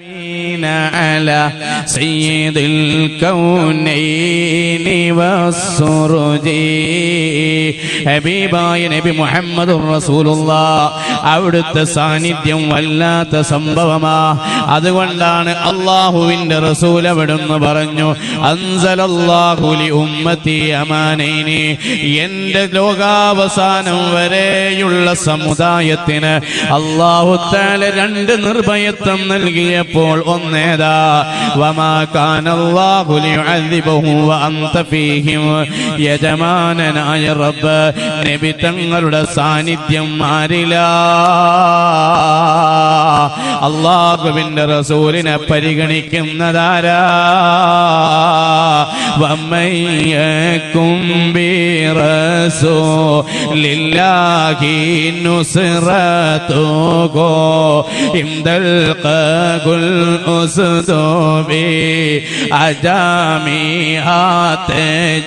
على سيد الكونين والسرج ഹബീബായ നബി മുഹമ്മദുർ റസൂലുള്ളാഹ് അവിടുത്തെ സാന്നിധ്യം വല്ലാത്ത സംഭവമാ. അതുകൊണ്ടാണ് അല്ലാഹുവിന്റെ റസൂൽ അവിടുന്ന് പറഞ്ഞു, അൻസലല്ലാഹു ലി ഉമ്മത്തി അമാനൈനി, എന്റെ ലോകാവസാനം വരെയുള്ള സമുദായത്തിന് അല്ലാഹു തആല രണ്ട് നിർഭയത്വം നൽകിയപ്പോൾ ഒന്നേതാ, വമാ കാനല്ലാഹു ലിയുഅദ്ദിബഹും വഅൻത ഫീഹിം, യജമാനനായ റബ്ബ് നബി തങ്ങളുടെ സാന്നിധ്യം ആരില അല്ലാഹുവിന്റെ റസൂലിനെ പരിഗണിക്കുന്നതാരാ. വമയ്യകും ബിറസൂലില്ലാഹി നുസ്റതുഹു ഇംദൽ ഖുൽ ഉസ്ദുബി അജാമിഹാത്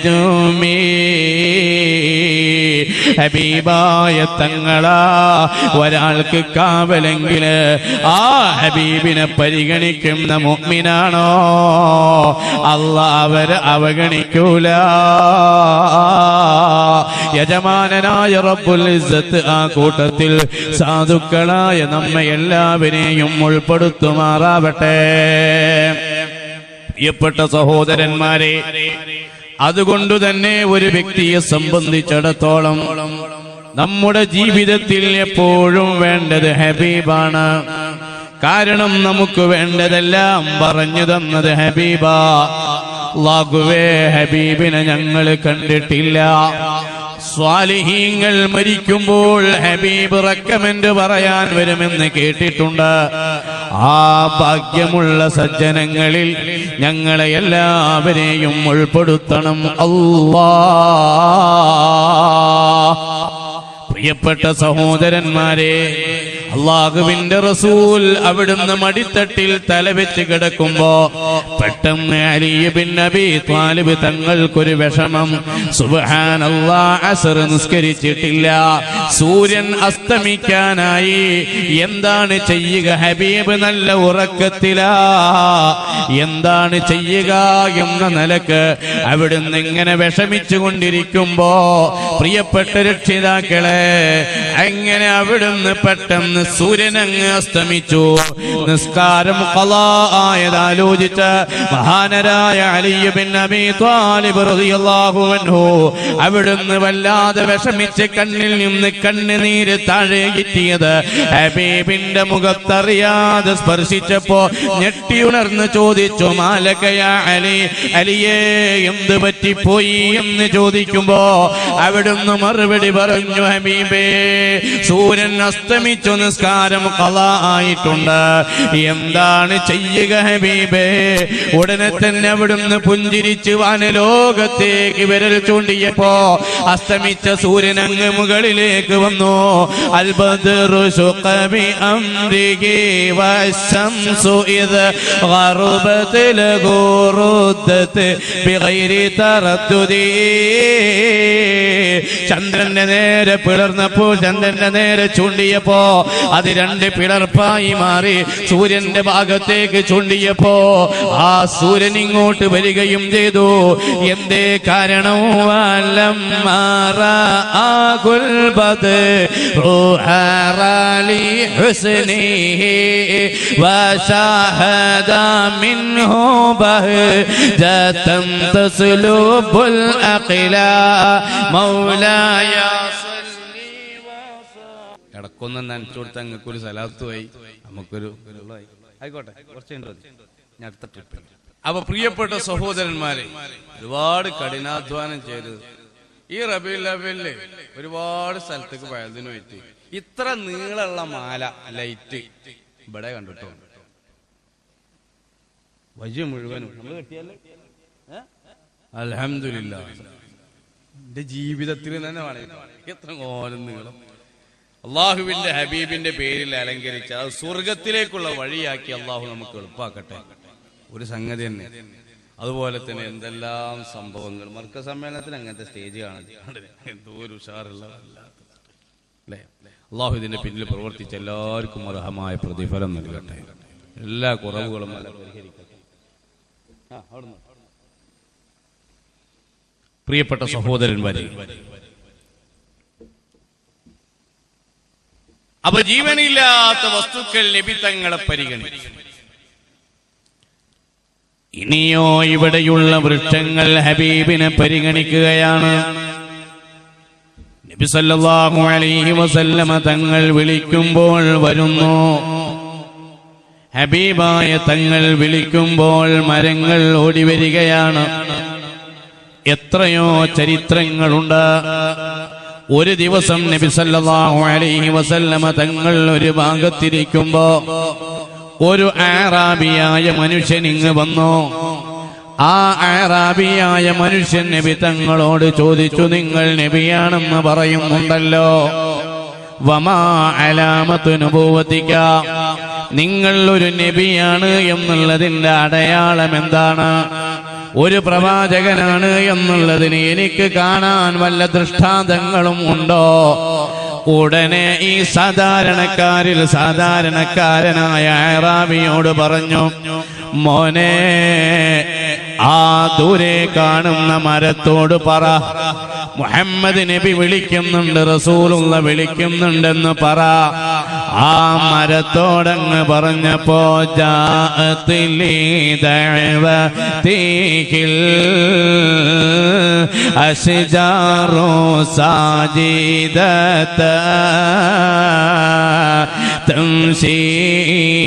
ജുമി. ഹബീബായ തങ്ങളാ ഒരാൾക്ക് കാവലെങ്കിൽ ആ ഹബീബിനെ പരിഗണിക്കുന്ന മുഅ്മിനാണോ അല്ലാഹ് അവരെ അവഗണിക്കൂല. യജമാനനായ റബ്ബുൽ ഇസ്സത്ത് ആ കൂട്ടത്തിൽ സാധുക്കളായ നമ്മെ എല്ലാവരെയും ഉൾപ്പെടുത്തുമാറാവട്ടെ. പ്രിയപ്പെട്ട സഹോദരന്മാരെ, അതുകൊണ്ട് തന്നെ ഒരു വ്യക്തിയെ സംബന്ധിച്ചിടത്തോളം നമ്മുടെ ജീവിതത്തിൽ എപ്പോഴും വേണ്ടത് ഹബീബാണ്. കാരണം നമുക്ക് വേണ്ടതെല്ലാം പറഞ്ഞു തന്നത് ഹബീബാ. അല്ലാഹുവേ, ഹബീബിനെ ഞങ്ങൾ കണ്ടിട്ടില്ല. സ്വാലിഹീങ്ങൾ മരിക്കുമ്പോൾ ഹബീബ് റെക്കമെൻഡ് പറയാൻ വരുമെന്ന് കേട്ടിട്ടുണ്ട്. ആ ഭാഗ്യമുള്ള സജ്ജനങ്ങളിൽ ഞങ്ങളെ എല്ലാവരെയും ഉൾപ്പെടുത്തണം അല്ലാഹ്. പ്രിയപ്പെട്ട സഹോദരന്മാരെ, അല്ലാഹുവിന്റെ റസൂൽ അവിടുന്ന് മടിത്തട്ടിൽ തലവെച്ച് കിടക്കുമ്പോ പെട്ടെന്ന് അലി ഇബ്നു അബീ ത്വാലിബ് തങ്ങൾക്കൊരു വിഷമം. സുബ്ഹാനല്ലാഹ്, അസ്ർ നിസ്കരിച്ചിട്ടില്ല, സൂര്യൻ അസ്തമിക്കാനായി. എന്താണ് ചെയ്യുക? ഹബീബ് നല്ല ഉറക്കത്തിലാ. എന്താണ് ചെയ്യുക എന്ന നിലക്ക് അവിടുന്ന് ഇങ്ങനെ വിഷമിച്ചു കൊണ്ടിരിക്കുമ്പോ പ്രിയപ്പെട്ട രക്ഷിതാക്കളെ, അങ്ങനെ അവിടുന്ന് പെട്ടെന്ന് സൂര്യനങ്ങ് അസ്തമിച്ചു. നിസ്കാരം ഖളാ ആയതാലോചിച്ച് മഹാനരായ അലി ഇബ്നു അബീ ത്വാലിബ് റളിയല്ലാഹു അൻഹു അവിടുന്ന് വല്ലാതെ വിഷമിച്ച് കണ്ണിൽ നിന്ന് കണ്ണുനീര് താഴെയെത്തിയത് ഹബീബിന്റെ മുഖത്തറിയാതെ സ്പർശിച്ചപ്പോ ഞെട്ടിയുണർന്ന് ചോദിച്ചു, മാലകയ അലി, അലിയേ എന്ത് പറ്റിപ്പോയി എന്ന് ചോദിക്കുമ്പോ അവിടുന്ന് മറുപടി പറഞ്ഞു, ഹബീബേ, സൂര്യൻ അസ്തമിച്ചു, നിസ്കാരം ഖളാ ആയിട്ടുണ്ട്. എന്താണ് ചെയ്യുക ഹബീബേ? ഉടനെ തന്നെ അവിടുന്ന് പുഞ്ചിരിച്ച് വാനലോകത്തേക്ക് വിരൽ ചൂണ്ടിയപ്പോ അസ്തമിച്ച സൂര്യൻ അങ്ങ് മുകളിലേക്ക് വന്നു. അൽ ബദ്റു ശുഖ ബി അംരിഹി വശംസു ഇദ് ഗറബത് ലഹു റുദ്ദത് ബിഗൈരി തറദ്ദുദി. ചന്ദ്രന്റെ നേരെ പിളർന്നപ്പോൾ, ചന്ദ്രന്റെ നേരെ ചൂണ്ടിയപ്പോ അത് രണ്ട് പിളർപ്പായി മാറി. സൂര്യന്റെ ഭാഗത്തേക്ക് ചൂണ്ടിയപ്പോ ആ സൂര്യൻ ഇങ്ങോട്ട് വരികയും ചെയ്തു. എന്തേ കാരണം? ഇടക്കൊന്നും നനച്ചു കൊടുത്ത് അങ്ങക്കൊരു സലാത്തുമായി, നമുക്കൊരു ആയിക്കോട്ടെ, കുറച്ചുണ്ട് ഞാൻ അടുത്ത ട്രിപ്പ്. അപ്പൊ പ്രിയപ്പെട്ട സഹോദരന്മാരെ, ഒരുപാട് കഠിനാധ്വാനം ചെയ്ത് ഈ റബീഉൽ അവ്വലില് ഒരുപാട് സ്ഥലത്തേക്ക് വയതിനു പറ്റി. ഇത്ര നീളമുള്ള മാല ലൈറ്റ് ഇവിടെ കണ്ടിട്ടോ, വജ് മുഴുവനും നമ്മൾ കെട്ടിയല്ലേ. അൽഹംദുലില്ലാഹ്, എന്റെ ജീവിതത്തിൽ തന്നെ വളരെ എത്ര കോലം നീളം അള്ളാഹുവിന്റെ ഹബീബിന്റെ പേരിൽ അലങ്കരിച്ച അത് സ്വർഗത്തിലേക്കുള്ള വഴിയാക്കി അള്ളാഹു നമുക്ക് എളുപ്പാക്കട്ടെ. ഒരു സംഗതി തന്നെ. അതുപോലെ തന്നെ എന്തെല്ലാം സംഭവങ്ങൾ മർക്കസ് സമ്മേളനത്തിന് അങ്ങനത്തെ സ്റ്റേജ് കാണുന്നത് എന്തോ ഒരു ഉഷാറുള്ള അല്ലേ. അള്ളാഹു ഇതിന്റെ പിന്നിൽ പ്രവർത്തിച്ച എല്ലാവർക്കും അർഹമായ പ്രതിഫലം നൽകട്ടെ. എല്ലാ കുറവുകളും അല്ല പരിഹരിക്കട്ടെ. പ്രിയപ്പെട്ട സഹോദരന്മാരെ, അപ്പൊ ജീവനില്ലാത്ത വസ്തുക്കൾ നബി തങ്ങളെ പരിഗണിച്ചു. ഇനിയോ ഇവിടെയുള്ള വൃക്ഷങ്ങൾ ഹബീബിനെ പരിഗണിക്കുകയാണ്. നബി സല്ലല്ലാഹു അലൈഹി വസല്ലമ തങ്ങൾ വിളിക്കുമ്പോൾ വരുന്നു. ഹബീബായ തങ്ങൾ വിളിക്കുമ്പോൾ മരങ്ങൾ ഓടിവരികയാണ്. എത്രയോ ചരിത്രങ്ങളുണ്ട്. ഒരു ദിവസം നബി സല്ലല്ലാഹു അലൈഹി വസല്ലമ തങ്ങൾ ഒരു ഭാഗത്തിരിക്കുമ്പോ ഒരു ആറാബിയായ മനുഷ്യൻ ഇങ്ങ് വന്നു. ആ ആറാബിയായ മനുഷ്യൻ നബി തങ്ങളോട് ചോദിച്ചു, നിങ്ങൾ നബിയാണെന്ന് പറയുന്നുണ്ടല്ലോ, വമാ അലാമത്തു നുബുവതിക, നിങ്ങൾ ഒരു നബിയാണ് എന്നുള്ളതിന്റെ അടയാളം എന്താണ്? ഒരു പ്രവാചകനാണ് എന്നുള്ളതിന് എനിക്ക് കാണാൻ വല്ല ദൃഷ്ടാന്തങ്ങളും ഉണ്ടോ? ഉടനെ ഈ സാധാരണക്കാരനായ അറാബിയോട് പറഞ്ഞു, മോനെ, ആ ദൂരെ കാണുന്ന മരത്തോട് പറ, മുഹമ്മദ് നബി വിളിക്കുന്നുണ്ട്, റസൂലുള്ള വിളിക്കുന്നുണ്ടെന്ന് പറ. ആ മരത്തോടങ്ങ് പറഞ്ഞപ്പോ അശ്ജാറു സാജിദത തംശീ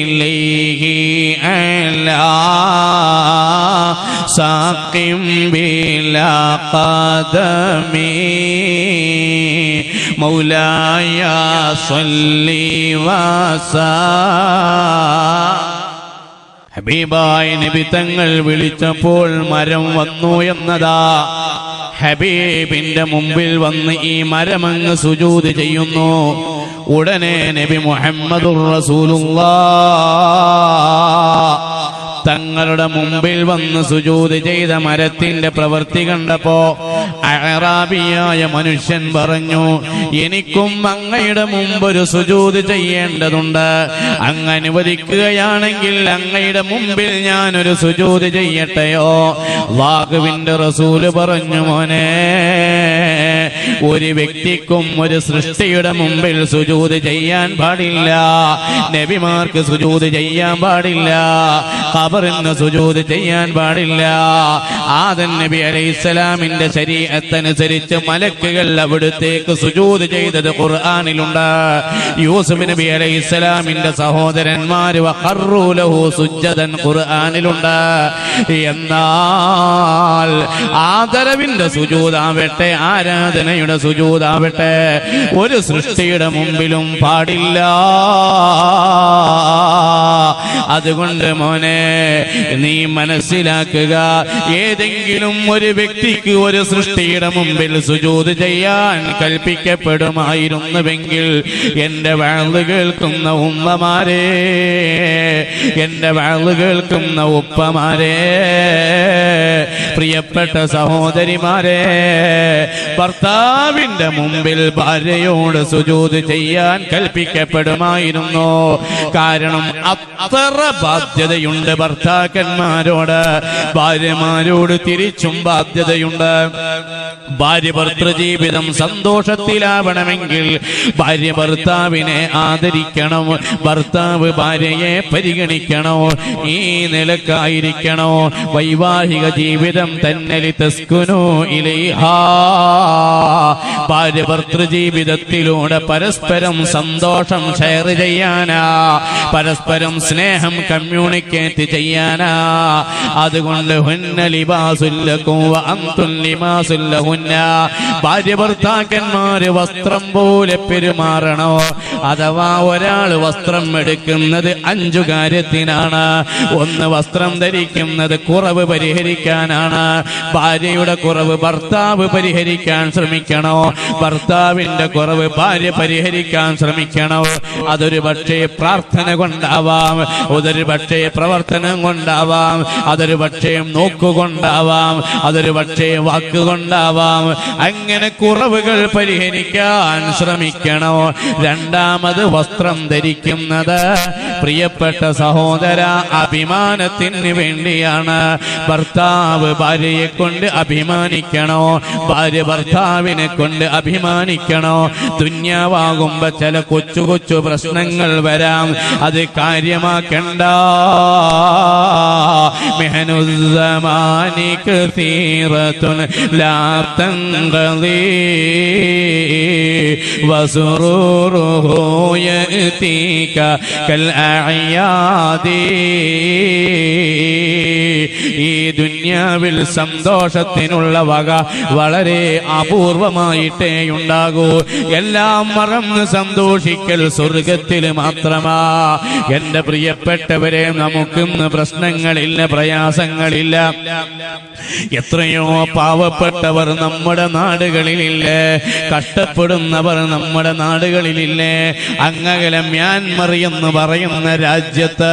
ഇലൈഹി അലാ സാഖിം ബിലാ ഖദമി മൗലായ സ്വല്ലി വസാ. ഹബീബായ നബി തങ്ങൾ വിളിച്ചപ്പോൾ മരം വന്നു എന്നതാ. ഹബീബിന്റെ മുമ്പിൽ വന്ന് ഈ മരമങ്ങ് സുജൂദ് ചെയ്യുന്നു. ഉടനെ നബി മുഹമ്മദുർ റസൂലുള്ളാഹ് തങ്ങളുടെ മുമ്പിൽ വന്ന് സുജൂദ് ചെയ്ത മരത്തിന്റെ പ്രവൃത്തി കണ്ടപ്പോ അഅറാബിയായ മനുഷ്യൻ പറഞ്ഞു, എനിക്കും അങ്ങയുടെ മുമ്പൊരു സുജൂദ് ചെയ്യേണ്ടതുണ്ട്. അങ്ങ് അനുവദിക്കുകയാണെങ്കിൽ അങ്ങയുടെ മുമ്പിൽ ഞാനൊരു സുജൂദ് ചെയ്യട്ടെയോ? അല്ലാഹുവിന്റെ റസൂല് പറഞ്ഞു, മോനെ, ഒരു വ്യക്തിക്കും ഒരു സൃഷ്ടിയുടെ മുമ്പിൽ സുജൂദ് ചെയ്യാൻ പാടില്ല. നബിമാർക്ക് സുജൂദ് ചെയ്യാൻ പാടില്ല. ഖബറിന് സുജൂദ് ചെയ്യാൻ പാടില്ല. ആദം നബി അലൈഹിസ്സലാമിന്റെ ശരീഅത്തനുസരിച്ച് മലക്കുകൾ അവിടുത്തേക്ക് സുജൂദ് ചെയ്തത് ഖുർആനിലുണ്ട്. യൂസുഫ് നബി അലൈഹിസ്സലാമിന്റെ സഹോദരന്മാര് വഖറൂ ലഹു സുജ്ജദൻ ഖുർആനിലുണ്ട്. എന്നാൽ ആദരവിന്റെ സുജൂദാവട്ടെ, ആരാധനയുടെ സുജൂദാവട്ടെ, ഒരു സൃഷ്ടിയുടെ മുമ്പിലും പാടില്ല. അതുകൊണ്ട് മോനെ, നീ മനസ്സിലാക്കുക, ഏതെങ്കിലും ഒരു വ്യക്തിക്ക് ഒരു സൃഷ്ടിയുടെ മുമ്പിൽ സുജൂദ് ചെയ്യാൻ കൽപ്പിക്കപ്പെടുമായിരുന്നുവെങ്കിൽ എന്റെ വഅദ് കേൾക്കുന്ന ഉമ്മമാരെ, എന്റെ വഅദ് കേൾക്കുന്ന ഉപ്പമാരെ, പ്രിയപ്പെട്ട സഹോദരിമാരെ, ഭർത്താവിന്റെ മുമ്പിൽ ഭാര്യയോട് സുജൂദ് ചെയ്യാൻ കൽപ്പിക്കപ്പെടുമായിരുന്നു. കാരണം അത്ര ബാധ്യതയുണ്ട് ഭർത്താക്കന്മാരോട്. ഭാര്യമാരോട് തിരിച്ചും ബാധ്യതയുണ്ട്. ഭാര്യ ഭർത്തൃജീവിതം സന്തോഷത്തിലാവണമെങ്കിൽ ഭാര്യ ഭർത്താവിനെ ആദരിക്കണം, ഭർത്താവ് ഭാര്യയെ പരിഗണിക്കണോ, ഈ നിലക്കായിരിക്കണോ വൈവാഹിക ജീവിതം തന്നെ. ലിതസ്കുനൂ ഇലൈഹാ, ഭാര്യ ഭർത്തൃജീവിതത്തിലൂടെ പരസ്പരം സന്തോഷം ഷെയർ ചെയ്യാനാ, പരസ്പരം സ്നേഹം കമ്മ്യൂണിക്കേറ്റ് ചെയ്യാനാ. അതുകൊണ്ട് ഹുന്ന ലിബാസുൽ ലക്കും വ അൻതും ലിബാസുൽ ലഹുന്ന. ഭാര്യ ഭർത്താക്കന്മാര് വസ്ത്രം പോലെ പെരുമാറണോ? അഥവാ ഒരാൾ വസ്ത്രം എടുക്കുന്നത് 5 കാര്യത്തിനാണ്. ഒന്ന്, വസ്ത്രം ധരിക്കുന്നത് കുറവ് പരിഹരിക്കാനാണ്. ഭാര്യയുടെ കുറവ് ഭർത്താവ് പരിഹരിക്കാൻ ശ്രമിക്കണോ? ഭർത്താവിന്റെ കുറവ് ഭാര്യ പരിഹരിക്കാൻ ശ്രമിക്കണോ? അതൊരു പക്ഷേ പ്രാർത്ഥന കൊണ്ടാവാം, അതൊരു പക്ഷേ പ്രവർത്തനം കൊണ്ടാവാം, അതൊരു പക്ഷേ നോക്കുകൊണ്ടാവാം, അതൊരു പക്ഷേ വാക്കുകൊണ്ടാവാം. ഉണ്ടാവാം. അങ്ങനെ കുറവുകൾ പരിഹരിക്കാൻ ശ്രമിക്കണോ. രണ്ടാമത് വസ്ത്രം ധരിക്കുന്നത് പ്രിയപ്പെട്ട സഹോദര അഭിമാനത്തിന് വേണ്ടിയാണ്. ഭർത്താവ് ഭാര്യയെ കൊണ്ട് അഭിമാനിക്കണോ, ഭാര്യ ഭർത്താവിനെ കൊണ്ട് അഭിമാനിക്കണോ. ദുന്യാവാകുമ്പോ ചില കൊച്ചു കൊച്ചു പ്രശ്നങ്ങൾ വരാം, അത് കാര്യമാക്കണ്ട. മെഹനുസ്സമാനി കസീറത്തുൻ ലാ തൻഖദി വസുറൂറുഹു യഅതീക കൽ അഅയാദി. ഈ ദുന്യാവിൽ സന്തോഷത്തിനുള്ള വക വളരെ അപൂർവമായിട്ടേ ഉണ്ടാകൂ. എല്ലാം മറന്ന് സന്തോഷിക്കൽ സ്വർഗത്തിൽ മാത്രമാ. എന്റെ പ്രിയപ്പെട്ടവരെ, നമുക്കിന്ന് പ്രശ്നങ്ങളില്ല, പ്രയാസങ്ങളില്ല. എത്രയോ പാവപ്പെട്ടവർ നമ്മുടെ നാടുകളിലില്ലേ, കഷ്ടപ്പെടുന്നവർ നമ്മുടെ നാടുകളിലില്ലേ. അങ്ങകലെ മ്യാൻമർ എന്ന് പറയുന്ന രാജ്യത്ത്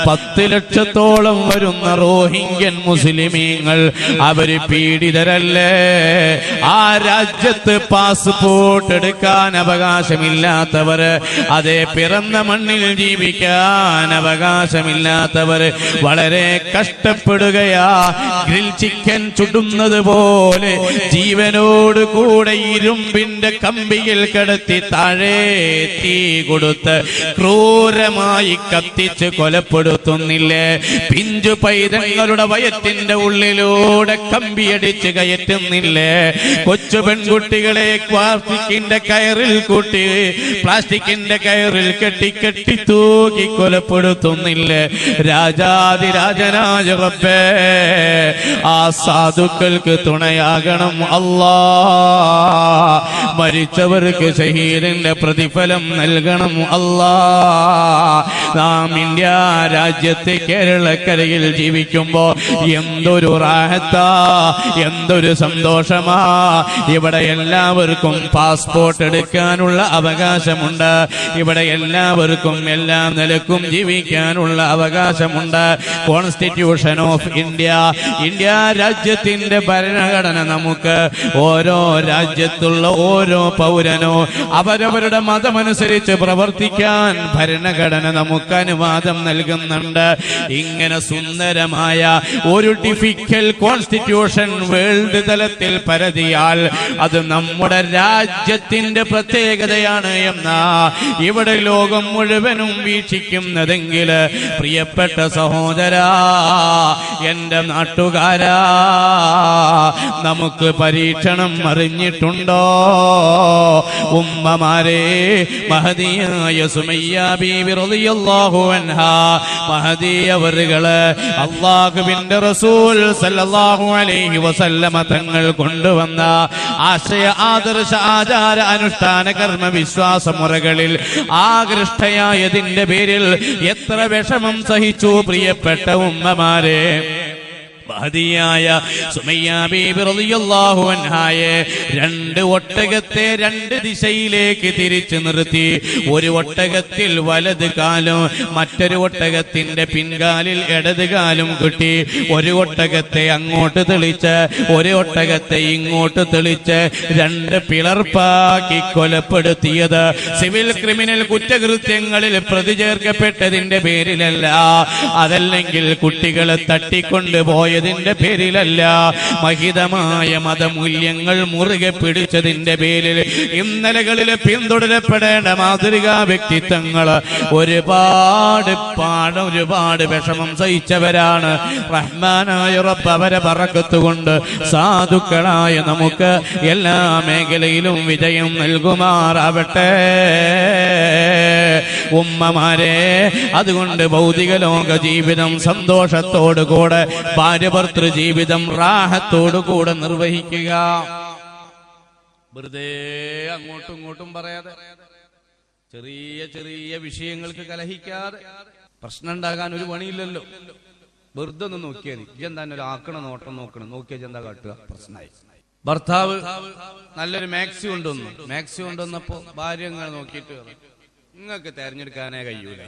10 ലക്ഷത്തോളം വരുന്ന റോഹിംഗ്യൻ മുസ്ലിമീങ്ങൾ, അവര് പീഡിതരല്ലേ. ആ രാജ്യത്ത് പാസ്പോർട്ട് എടുക്കാൻ അവകാശമില്ലാത്തവര്, അതേ പിറന്ന മണ്ണിൽ ജീവിക്കാൻ അവകാശമില്ലാത്തവര് വളരെ കഷ്ടപ്പെടുകയാ. ഗ്രിൽ ചിക്കൻ ചുടുന്നത് പോലെ ജീവനോട് കൂടെ ഇരുമ്പിന്റെ കമ്പിയിൽ കിടത്തി താഴെ തീ കൊടുത്ത് ക്രൂരമായി കത്തിച്ച് കൊലപ്പെടുത്തുന്നില്ലേ. പിഞ്ചു പൈതങ്ങളുടെ വയറ്റിന്റെ ഉള്ളിലൂടെ കമ്പിയടിച്ച് കയറ്റുന്നില്ലേ. കൊച്ചു പെൺകുട്ടികളെ പ്ലാസ്റ്റിക്കിന്റെ കയറിൽ കെട്ടി തൂക്കി കൊലപ്പെടുത്തുന്നില്ലേ. രാജാതിരാജനായ റബ്ബേ, ആ സാധുക്കൾക്ക് തുണയാകണം അല്ലാ. മരിച്ചവർക്ക് ഷഹീദിന്റെ പ്രതിഫലം നൽകണം അല്ലാ. നാം ഇന്ത്യ രാജ്യത്തെ കേരളക്കരയിൽ ജീവിക്കുമ്പോ എന്തൊരു റാഹത്താ, എന്തൊരു സന്തോഷമാ. ഇവിടെ എല്ലാവർക്കും പാസ്പോർട്ട് എടുക്കാനുള്ള അവകാശമുണ്ട്. ഇവിടെ എല്ലാവർക്കും എല്ലാ നിലക്കും ജീവിക്കാനുള്ള അവകാശമുണ്ട്. കോൺസ്റ്റിറ്റ്യൂഷൻ ഓഫ് ഇന്ത്യ രാജ്യത്തിന്റെ ഭരണഘടന നമുക്ക് ഓരോ രാജ്യത്തുള്ള ഓരോ പൗരനോ അവരവരുടെ മതമനുസരിച്ച് പ്രവർത്തിക്കാൻ ഭരണഘടന നമുക്ക് അനുവാദം നൽകുന്നുണ്ട്. ഇങ്ങനെ സുന്ദരമായ ഒരു ഡിഫിക്കൽ കോൺസ്റ്റിറ്റ്യൂഷൻ വേൾഡ് തലത്തിൽ പരതിയാൽ അത് നമ്മുടെ രാജ്യത്തിന്റെ പ്രത്യേകതയാണ് എന്നാ ഇവിടെ ലോകം മുഴുവനും വീക്ഷിക്കുന്നതെങ്കിൽ, പ്രിയപ്പെട്ട സഹോദരാ, എന്റെ നാട്ടുകാരാ, നമുക്ക് പരീക്ഷണം അറിഞ്ഞിട്ടുണ്ടോ? ഉമ്മമാരെ, മഹദിയായ സുമയ്യ ബീവി റളിയല്ലാഹു അൻഹാ, മഹദി അവറുകള് അല്ലാഹുവിന്റെ റസൂൽ സല്ലല്ലാഹു അലൈഹി വസല്ലമ തങ്ങൾ കൊണ്ടുവന്ന ആശയ, ആദർശ, ആചാര, അനുഷ്ഠാന, കർമ്മ, വിശ്വാസ മുറകളിൽ ആകൃഷ്ടയായതിന്റെ പേരിൽ എത്ര വിഷമം സഹിച്ചു പ്രിയപ്പെട്ട ഉമ്മമാരെ. മഹദിയായ സുമയ്യ ബീബി റളിയല്ലാഹു അൻഹായെ 2 ഒട്ടകത്തെ 2 ദിശയിലേക്ക് തിരിച്ചു നിർത്തി. ഒരു ഒട്ടകത്തിൽ വലത് കാലും മറ്റൊരു ഒട്ടകത്തിന്റെ പിൻകാലിൽ ഇടത് കാലും കെട്ടി. ഒരു ഒട്ടകത്തെ അങ്ങോട്ട് തെളിച്ച് ഒരു ഒട്ടകത്തെ ഇങ്ങോട്ട് തെളിച്ച് 2 പിളർപ്പാക്കി കൊലപ്പെടുത്തിയത് സിവിൽ ക്രിമിനൽ കുറ്റകൃത്യങ്ങളിൽ പ്രതി ചേർക്കപ്പെട്ടതിന്റെ പേരിലല്ല, അതല്ലെങ്കിൽ കുട്ടികളെ തട്ടിക്കൊണ്ടുപോയ തിന്റെ പേരിലല്ല, മഹിതമായ മതമൂല്യങ്ങൾ മുറുകെ പിടിച്ചതിന്റെ പേരിൽ ഇന്നലകളിൽ പിന്തുടരപ്പെടേണ്ട മാതൃകാ വ്യക്തിത്വങ്ങൾ ഒരുപാട് വിഷമം സഹിച്ചവരാണ്. റഹ്മാനായ റബ്ബ് അവരെ ബറക്കത്തുകൊണ്ട് സാധുക്കളായ നമുക്ക് എല്ലാ മേഖലയിലും വിജയം നൽകുമാറാവട്ടെ. ഉമ്മമാരെ, അതുകൊണ്ട് ഭൗതിക ലോക ജീവിതം സന്തോഷത്തോടുകൂടെ, ഭാര്യഭർത്തൃ ജീവിതം റാഹത്തോടുകൂടെ നിർവഹിക്കുക. വെറുതെ അങ്ങോട്ടും ഇങ്ങോട്ടും പറയാതെ, ചെറിയ ചെറിയ വിഷയങ്ങൾക്ക് കലഹിക്കാതെ, പ്രശ്നം ഉണ്ടാകാൻ ഒരു പണിയില്ലല്ലോ. വെറുതെ ഒന്ന് നോക്കിയാൽ ഇതെന്താ ഒരു ആക്കണ നോട്ടം നോക്കിയാൽ എന്താ കാട്ടുക, പ്രശ്നമായി. ഭർത്താവ് നല്ലൊരു മാക്സി കൊണ്ടുവന്നപ്പോ ഭാര്യ ഇങ്ങനെ നോക്കിയിട്ട് നിങ്ങൾക്ക് തെരഞ്ഞെടുക്കാനേ കഴിയൂല.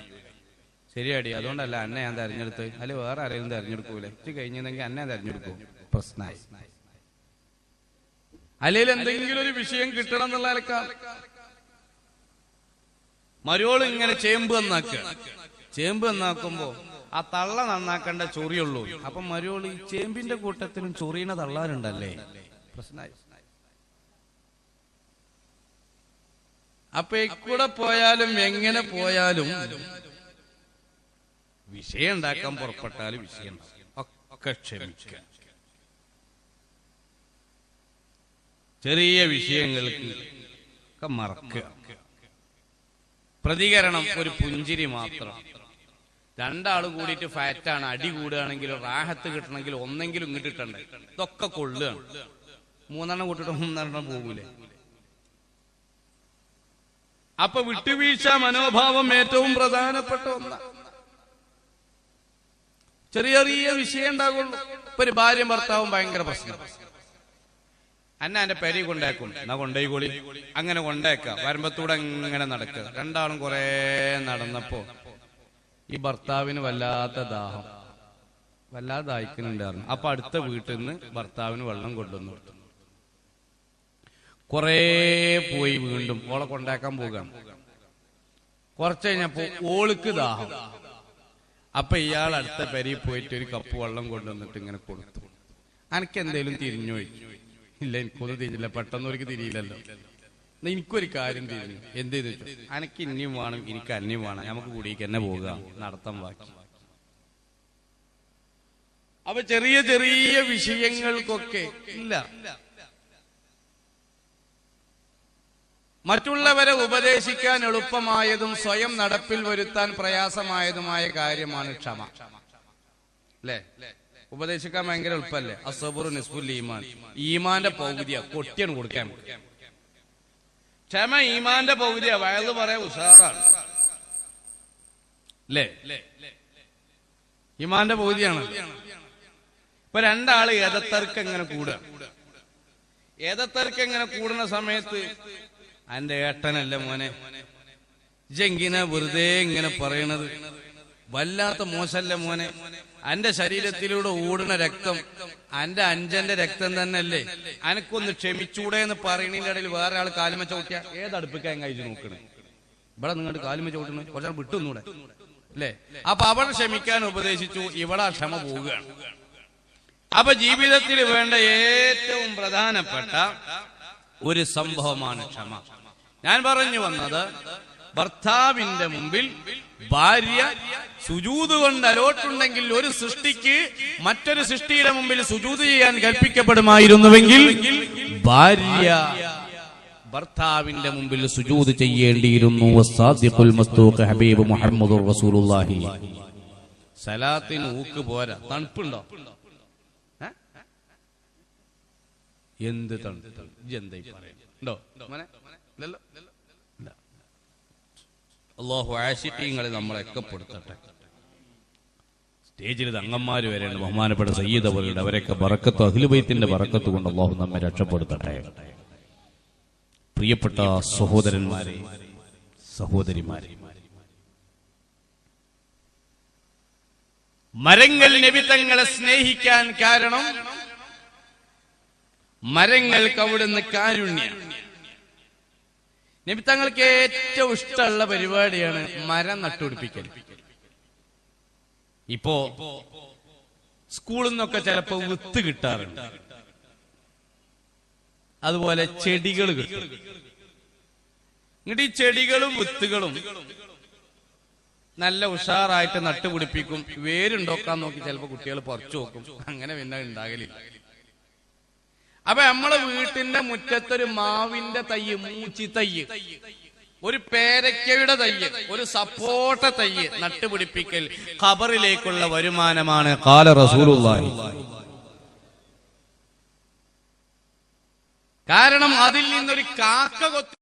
ശരിയാടി, അതുകൊണ്ടല്ല അന്നെ ഞാൻ തെരഞ്ഞെടുത്ത്, അല്ലെ വേറെ ആരെങ്കിലും തെരഞ്ഞെടുക്കൂലേ, ഇത് കഴിഞ്ഞെങ്കിൽ അന്നെ തെരഞ്ഞെടുക്കൂ. പ്രശ്നമായി. അല്ലെങ്കിൽ എന്തെങ്കിലും ഒരു വിഷയം കിട്ടണം എന്നുള്ള നിലക്കാണ്. മരോള് ഇങ്ങനെ ചേമ്പ് നന്നാക്കുമ്പോ ആ തള്ള നന്നാക്കേണ്ട ചൊറിയുള്ളൂ. അപ്പൊ മരോള് ഈ ചേമ്പിന്റെ കൂട്ടത്തിലും ചൊറിയണ തള്ളാറുണ്ടല്ലേ, പ്രശ്നമായി. അപ്പൊ എക്കൂടെ പോയാലും എങ്ങനെ പോയാലും വിഷയം ഉണ്ടാക്കാൻ പുറപ്പെട്ടാലും വിഷയം ഒക്കെ ക്ഷമിക്കുക. ചെറിയ വിഷയങ്ങൾക്ക് ഒക്കെ മറക്കുക. പ്രതികരണം ഒരു പുഞ്ചിരി മാത്രം. രണ്ടാള് കൂടിയിട്ട് ഫാറ്റാണ്, അടി കൂടുകയാണെങ്കിലും റാഹത്ത് കിട്ടണമെങ്കിൽ ഒന്നെങ്കിലും ഇങ്ങോട്ട് ഇട്ടണ്ടേ, ഇതൊക്കെ കൊള്ളുകയാണ്. മൂന്നെണ്ണം കൂട്ടിട്ട് മൂന്നെണ്ണം പോകൂലേ. അപ്പൊ വിട്ടുവീഴ്ച മനോഭാവം ഏറ്റവും പ്രധാനപ്പെട്ട ഒന്നാണ്. ചെറിയ ചെറിയ വിഷയം ഉണ്ടാകുള്ളൂ. ഇപ്പൊ ഒരു ഭാര്യയും ഭർത്താവും ഭയങ്കര പ്രശ്നം. എന്റെ പെരി കൊണ്ടേക്കും, എന്നാ കൊണ്ടേക്കോളി, അങ്ങനെ കൊണ്ടേക്കാം. വരുമ്പത്തൂടെ ഇങ്ങനെ നടക്കുക. രണ്ടാളും കുറെ നടന്നപ്പോ ഈ ഭർത്താവിന് വല്ലാത്ത ദാഹം, വല്ലാതെ ദാഹിക്കുന്നുണ്ടായിരുന്നു. അപ്പൊ അടുത്ത വീട്ടിൽ നിന്ന് ഭർത്താവിന് വെള്ളം കൊണ്ടുവന്നു കൊടുത്തു. കൊറേ പോയി വീണ്ടും ഓളെ കൊണ്ടാക്കാൻ പോവുകയാണ്. കുറച്ച് കഴിഞ്ഞപ്പോ ഓൾക്ക് ദാഹം. അപ്പൊ ഇയാൾ അടുത്ത പെരി പോയിട്ട് ഒരു കപ്പ് വെള്ളം കൊണ്ടുവന്നിട്ട് ഇങ്ങനെ കൊടുത്തു. അനക്ക് എന്തേലും തിരിഞ്ഞു ചോദിച്ചു. ഇല്ല, എനിക്കൊന്നും തിരിഞ്ഞില്ല. പെട്ടെന്ന് ഒരിക്കൽ തിരിയില്ലല്ലോ. എനിക്കൊരു കാര്യം തിരിഞ്ഞു. എന്ത് ചെയ്തു? അനക്ക് ഇനിയും വേണം, എനിക്ക് അന്യം വേണം, നമുക്ക് കൂടിക്ക് തന്നെ പോകുക, നടത്തം ബാക്കി. അപ്പൊ ചെറിയ ചെറിയ വിഷയങ്ങൾക്കൊക്കെ ഇല്ല, മറ്റുള്ളവരെ ഉപദേശിക്കാൻ എളുപ്പമായതും സ്വയം നടപ്പിൽ വരുത്താൻ പ്രയാസമായതുമായ കാര്യമാണ് ക്ഷമ. അല്ലേ? ഉപദേശിക്കാൻ ഭയങ്കര എളുപ്പമല്ലേ? അസ്സബുറു നിസ്ഫുൽ ഈമാൻ, ഈമാന്റെ പകുതിയാ, കൊട്ടിയാണ് കൊടുക്കാൻ. ക്ഷമ ഈമാന്റെ പകുതിയാ. വയല് പറയാൻ ഉഷാറാണ്, അല്ലേ? ഈമാന്റെ പകുതിയാണ്. ഇപ്പൊ രണ്ടാള് ഏതത്തർക്ക് എങ്ങനെ കൂടുന്ന സമയത്ത് അന്റെ ഏട്ടനല്ല മോനെ, ഇജെങ്കിനാ വെറുതെ ഇങ്ങനെ പറയണത്, വല്ലാത്ത മോശല്ല മോനെ, അന്റെ ശരീരത്തിലൂടെ ഓടുന്ന രക്തം അന്റെ അഞ്ചന്റെ രക്തം തന്നെയല്ലേ, അനക്കൊന്ന് ക്ഷമിച്ചൂടെ എന്ന് പറയണതിന്റെ ഇടയിൽ വേറെ ആൾ കാലുമ ചവിട്ടിയ ഏതടുപ്പിക്കാൻ കഴിച്ചു നോക്കണേ. ഇവിടെ നിങ്ങളുടെ കാലുമ ചവിട്ടണ കുറച്ചാൾ വിട്ടുന്നൂടെ, അല്ലേ? അപ്പൊ അവിടെ ക്ഷമിക്കാൻ ഉപദേശിച്ചു, ഇവിടെ ആ ക്ഷമ പോവുകയാണ്. അപ്പൊ ജീവിതത്തിൽ വേണ്ട ഏറ്റവും പ്രധാനപ്പെട്ട ഒരു സംഭവമാണ് ക്ഷമ. ഞാൻ പറഞ്ഞു വന്നത്, ഭർത്താവിന്റെ മുമ്പിൽ ഭാര്യ സുജൂദ് കൊണ്ട് അലോട്ടുണ്ടെങ്കിൽ ഒരു സൃഷ്ടിക്ക് മറ്റൊരു സൃഷ്ടിയുടെ മുമ്പിൽ സുജൂദ് ചെയ്യാൻ കൽപ്പിക്കപ്പെടുമായിരുന്നുവെങ്കിൽ ഭാര്യ ഭർത്താവിന്റെ മുമ്പിൽ സുജൂദ് ചെയ്യേണ്ടിയിരുന്നു. വസ്സാദിഖുൽ മസ്തൂഖ് ഹബീബ് മുഹമ്മദുർ റസൂലുള്ളാഹി. സലാത്തിന് ഊക്ക് പോരാ, തണുപ്പുണ്ടോ? എന്ത് തണുപ്പ്? എന്തായി പറയുന്നുണ്ടോ? അല്ലാഹു ആശിഖീങ്ങളെ നമ്മളെയൊക്കെ പെടുത്തട്ടെ. സ്റ്റേജിൽ തങ്ങന്മാര് വരെയാണ്, ബഹുമാനപ്പെട്ട സയ്യിദ് അവരുടെ, അവരൊക്കെ ബറക്കത്ത്, അഹ്ലു ബൈത്തിന്റെ ബറക്കത്ത് കൊണ്ട് അല്ലാഹു നമ്മെ രക്ഷപ്പെടുത്തട്ടെ. പ്രിയപ്പെട്ട സഹോദരന്മാരെ, സഹോദരിമാരെ, മരങ്ങൾ നബി തങ്ങളെ സ്നേഹിക്കാൻ കാരണം മരങ്ങൾക്ക് അവിടുന്ന് കാരുണ്യം. നബി തങ്ങൾക്ക് ഏറ്റവും ഇഷ്ടമുള്ള പരിപാടിയാണ് മരം നട്ടുപിടിപ്പിക്കൽ. ഇപ്പോ സ്കൂളിൽ നിന്നൊക്കെ ചിലപ്പോ വിത്ത് കിട്ടാറുണ്ട്, അതുപോലെ ചെടികൾ കിട്ടും. എന്നിട്ട് ഈ ചെടികളും വിത്തുകളും നല്ല ഉഷാറായിട്ട് നട്ടുപിടിപ്പിക്കും. വേരുണ്ടോക്കാൻ നോക്കി ചിലപ്പോ കുട്ടികൾ പറിച്ചു നോക്കും, അങ്ങനെ പിന്നെ ഉണ്ടാകലില്ല. അപ്പൊ നമ്മളെ വീട്ടിന്റെ മുറ്റത്തൊരു മാവിന്റെ തയ്യ്, മൂച്ചി തയ്യ്, ഒരു പേരയ്ക്കയുടെ തയ്യ്, ഒരു സപ്പോട്ട തയ്യ് നട്ടുപിടിപ്പിക്കൽ ഖബറിലേക്കുള്ള വരുമാനമാണ്. ഖാല റസൂലുള്ളാഹി. കാരണം അതിൽ നിന്നൊരു കാക്ക കൊത്തി